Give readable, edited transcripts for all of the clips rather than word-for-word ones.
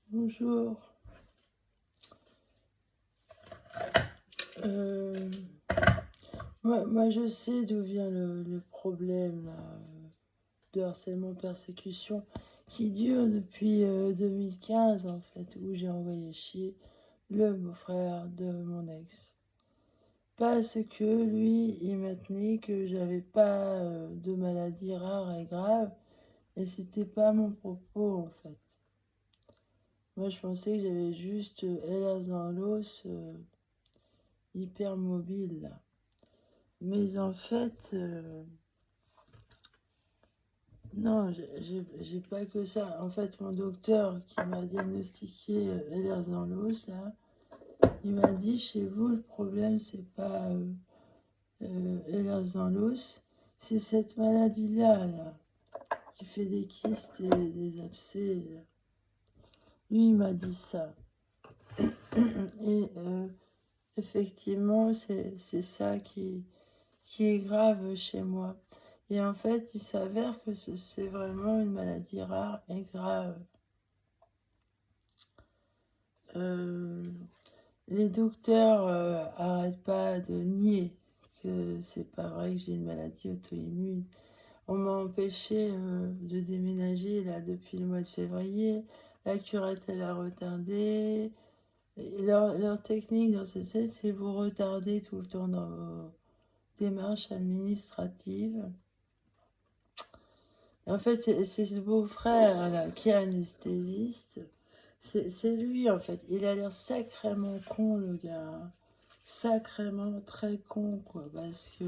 Bonjour. Euh, moi, je sais d'où vient le problème là, de harcèlement persécution qui dure depuis 2015 en fait, où j'ai envoyé chier le beau-frère de mon ex. Parce que lui, il maintenait que j'avais pas de maladie rare et grave, et c'était pas mon propos en fait. Moi, je pensais que j'avais juste LR dans l'os, hyper mobile là. Mais en fait, non, j'ai pas que ça. En fait, mon docteur qui m'a diagnostiqué LR dans l'os là, il m'a dit chez vous, le problème, c'est pas LR dans l'os, c'est cette maladie-là, là, qui fait des kystes et des abcès. Là. Lui, il m'a dit ça. Et effectivement, c'est ça qui est grave chez moi. Et en fait, il s'avère que c'est vraiment une maladie rare et grave. Les docteurs arrêtent pas de nier que c'est pas vrai que j'ai une maladie auto-immune. On m'a empêché de déménager là depuis le mois de février. La curette, elle a retardé. Et leur technique dans ce set, c'est vous retarder tout le temps dans vos démarches administratives. En fait, c'est ce beau-frère là qui est anesthésiste. C'est lui en fait. Il a l'air sacrément con le gars. Sacrément très con quoi. Parce que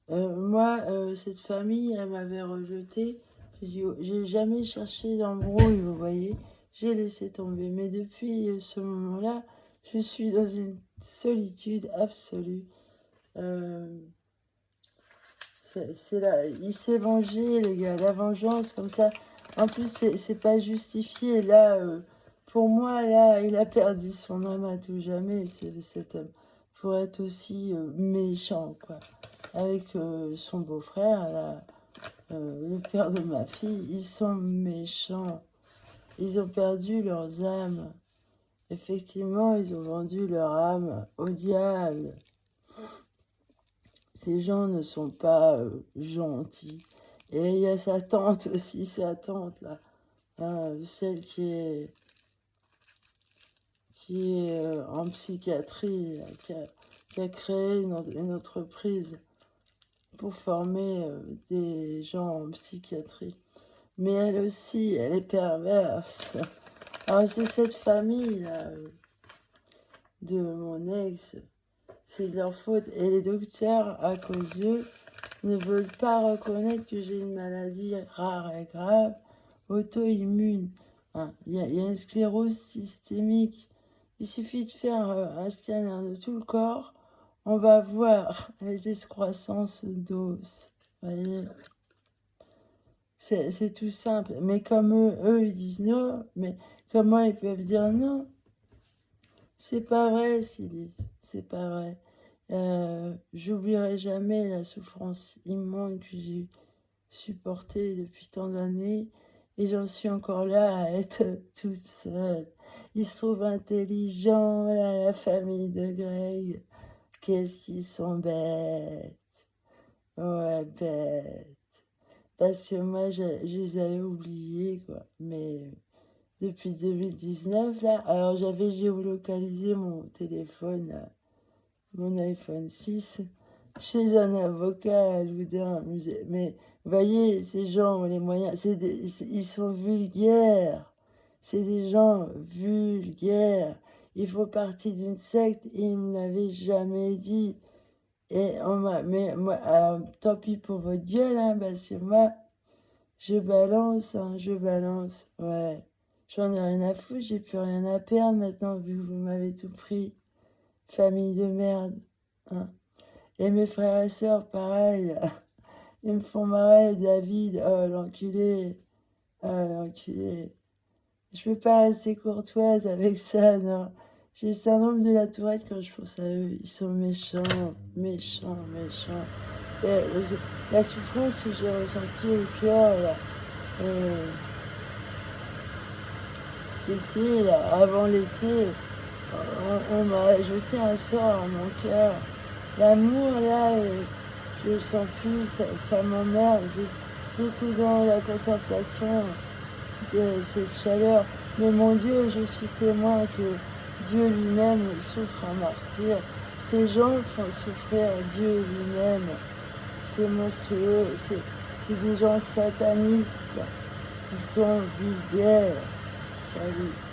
moi, cette famille, elle m'avait rejeté. J'ai jamais cherché d'embrouille, vous voyez. J'ai laissé tomber. Mais depuis ce moment-là, je suis dans une solitude absolue. C'est là, il s'est vengé, les gars, la vengeance comme ça. En plus, c'est pas justifié. Là, pour moi, là, il a perdu son âme à tout jamais, cet homme. Pour être aussi méchant, quoi. Avec son beau-frère, là, le père de ma fille, ils sont méchants. Ils ont perdu leurs âmes. Effectivement, ils ont vendu leur âme au diable. Ces gens ne sont pas gentils. Et il y a sa tante aussi, sa tante là, hein, celle qui est en psychiatrie, là, qui a créé une entreprise pour former des gens en psychiatrie. Mais elle aussi, elle est perverse. Alors c'est cette famille là, de mon ex, c'est de leur faute. Et les docteurs, à cause d'eux, ne veulent pas reconnaître que j'ai une maladie rare et grave, auto-immune. Hein. Il y a une sclérose systémique. Il suffit de faire un scanner de tout le corps, on va voir les excroissances d'os. Voyez, c'est tout simple. Mais comme eux, ils disent non, mais comment ils peuvent dire non? C'est pas vrai ce qu'ils disent, c'est pas vrai. J'oublierai jamais la souffrance immonde que j'ai supportée depuis tant d'années et j'en suis encore là à être toute seule. Ils se trouvent intelligents, là, la famille de Greg. Qu'est-ce qu'ils sont bêtes. Ouais, bêtes. Parce que moi, je les avais oubliés, quoi. Mais depuis 2019, là, alors j'avais géolocalisé mon téléphone, là, mon iPhone 6 chez un avocat à Loudun. Mais vous voyez, ces gens ont les moyens, ils sont vulgaires. C'est des gens vulgaires. Ils font partie d'une secte et ils ne me l'avaient jamais dit. Et mais moi, tant pis pour votre gueule, hein, parce que moi, je balance, hein, je balance. Ouais. J'en ai rien à foutre, j'ai plus rien à perdre maintenant, vu que vous m'avez tout pris. Famille de merde. Hein. Et mes frères et sœurs, pareil. Ils me font marrer, David. Oh, l'enculé. Oh, l'enculé. Je peux pas rester courtoise avec ça, non. J'ai le syndrome de la tourette quand je pense à eux. Ils sont méchants, méchants, méchants. Et la souffrance que j'ai ressentie au cœur, là, Et cet été, là, avant l'été, on m'a jeté un sort à mon cœur. L'amour, là, je le sens plus, ça m'emmerde. J'étais dans la contemplation de cette chaleur. Mais mon Dieu, je suis témoin que Dieu lui-même souffre un martyr. Ces gens font souffrir Dieu lui-même. C'est monstrueux, c'est des gens satanistes qui sont vulgaires. Salut.